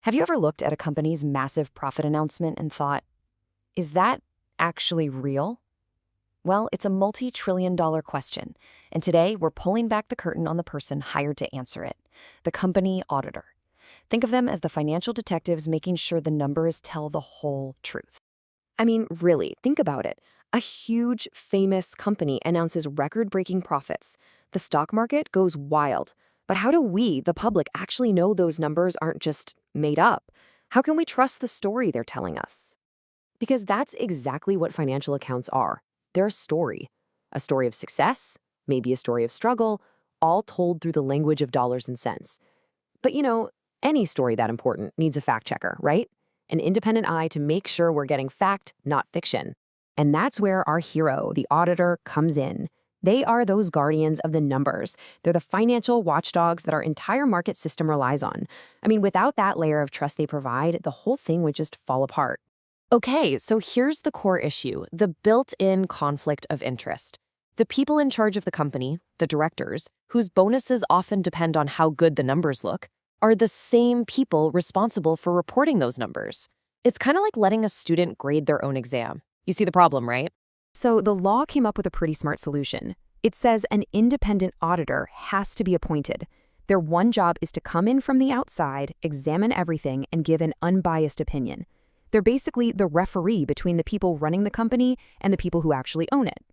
Have you ever looked at a company's massive profit announcement and thought, is that actually real? Well, it's a multi-trillion-dollar question, and today we're pulling back the curtain on the person hired to answer it, the company auditor. Think of them as the financial detectives making sure the numbers tell the whole truth. I mean, really, think about it. A huge, famous company announces record-breaking profits. The stock market goes wild. But how do we, the public, actually know those numbers aren't just made up? How can we trust the story they're telling us? Because that's exactly what financial accounts are. They're a story. A story of success, maybe a story of struggle, all told through the language of dollars and cents. But any story that important needs a fact checker, right? An independent eye to make sure we're getting fact, not fiction. And that's where our hero, the auditor, comes in. They are those guardians of the numbers. They're the financial watchdogs that our entire market system relies on. I mean, without that layer of trust they provide, the whole thing would just fall apart. Okay, so here's the core issue, the built-in conflict of interest. The people in charge of the company, the directors, whose bonuses often depend on how good the numbers look, are the same people responsible for reporting those numbers. It's kind of like letting a student grade their own exam. You see the problem, right? So the law came up with a pretty smart solution. It says an independent auditor has to be appointed. Their one job is to come in from the outside, examine everything, and give an unbiased opinion. They're basically the referee between the people running the company and the people who actually own it.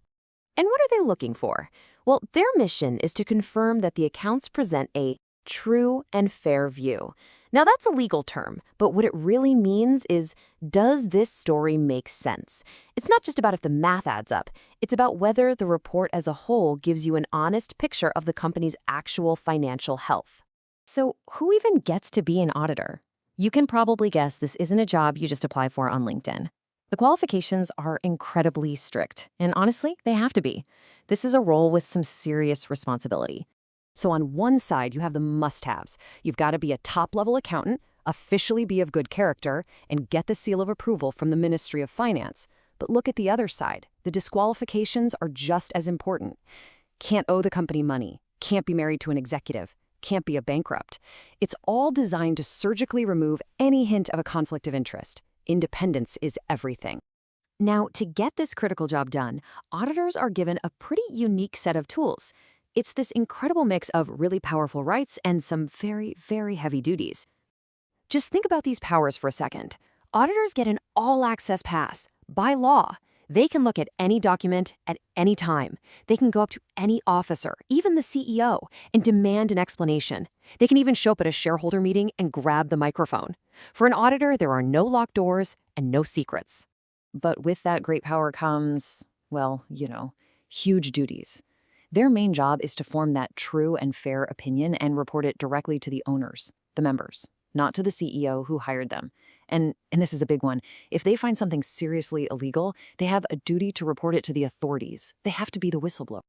And what are they looking for? Well, their mission is to confirm that the accounts present a true and fair view. Now, that's a legal term, but what it really means is, does this story make sense? It's not just about if the math adds up. It's about whether the report as a whole gives you an honest picture of the company's actual financial health. So, who even gets to be an auditor? You can probably guess this isn't a job you just apply for on LinkedIn. The qualifications are incredibly strict, and honestly, they have to be. This is a role with some serious responsibility. So on one side, you have the must-haves. You've got to be a top-level accountant, officially be of good character, and get the seal of approval from the Ministry of Finance. But look at the other side. The disqualifications are just as important. Can't owe the company money, can't be married to an executive, can't be a bankrupt. It's all designed to surgically remove any hint of a conflict of interest. Independence is everything. Now, to get this critical job done, auditors are given a pretty unique set of tools. It's this incredible mix of really powerful rights and some very, very heavy duties. Just think about these powers for a second. Auditors get an all-access pass. By law, they can look at any document at any time. They can go up to any officer, even the CEO, and demand an explanation. They can even show up at a shareholder meeting and grab the microphone. For an auditor, there are no locked doors and no secrets. But with that great power comes, well, huge duties. Their main job is to form that true and fair opinion and report it directly to the owners, the members, not to the CEO who hired them. And this is a big one. If they find something seriously illegal, they have a duty to report it to the authorities. They have to be the whistleblower.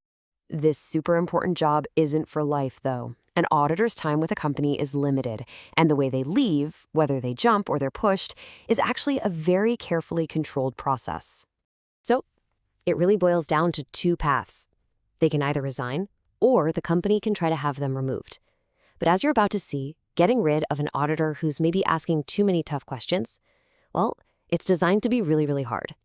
This super important job isn't for life, though. An auditor's time with a company is limited, and the way they leave, whether they jump or they're pushed, is actually a very carefully controlled process. So, it really boils down to two paths. They can either resign, or the company can try to have them removed. But as you're about to see, getting rid of an auditor who's maybe asking too many tough questions, well, it's designed to be really, really hard.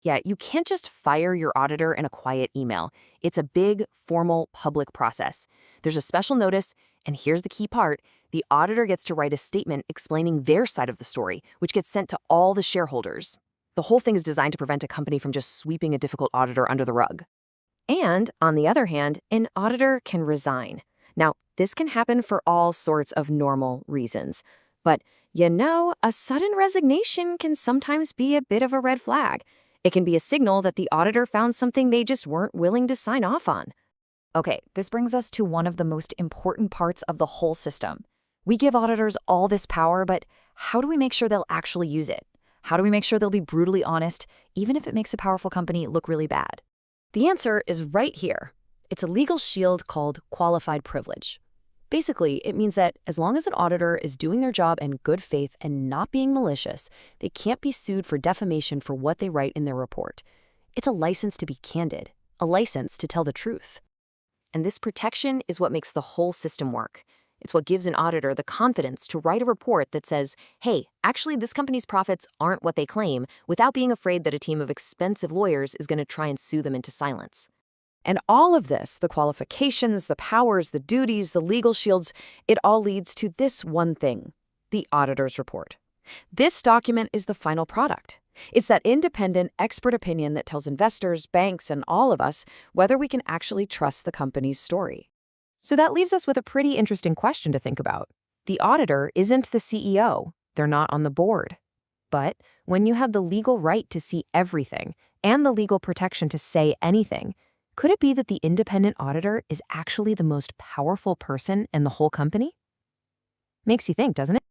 Yeah, you can't just fire your auditor in a quiet email. It's a big, formal, public process. There's a special notice, and here's the key part. The auditor gets to write a statement explaining their side of the story, which gets sent to all the shareholders. The whole thing is designed to prevent a company from just sweeping a difficult auditor under the rug. And, on the other hand, an auditor can resign. Now, this can happen for all sorts of normal reasons. But, a sudden resignation can sometimes be a bit of a red flag. It can be a signal that the auditor found something they just weren't willing to sign off on. Okay, this brings us to one of the most important parts of the whole system. We give auditors all this power, but how do we make sure they'll actually use it? How do we make sure they'll be brutally honest, even if it makes a powerful company look really bad? The answer is right here. It's a legal shield called qualified privilege. Basically, it means that as long as an auditor is doing their job in good faith and not being malicious, they can't be sued for defamation for what they write in their report. It's a license to be candid, a license to tell the truth. And this protection is what makes the whole system work. It's what gives an auditor the confidence to write a report that says, hey, actually, this company's profits aren't what they claim, without being afraid that a team of expensive lawyers is going to try and sue them into silence. And all of this, the qualifications, the powers, the duties, the legal shields, it all leads to this one thing, the auditor's report. This document is the final product. It's that independent, expert opinion that tells investors, banks, and all of us whether we can actually trust the company's story. So that leaves us with a pretty interesting question to think about. The auditor isn't the CEO. They're not on the board. But when you have the legal right to see everything and the legal protection to say anything, could it be that the independent auditor is actually the most powerful person in the whole company? Makes you think, doesn't it?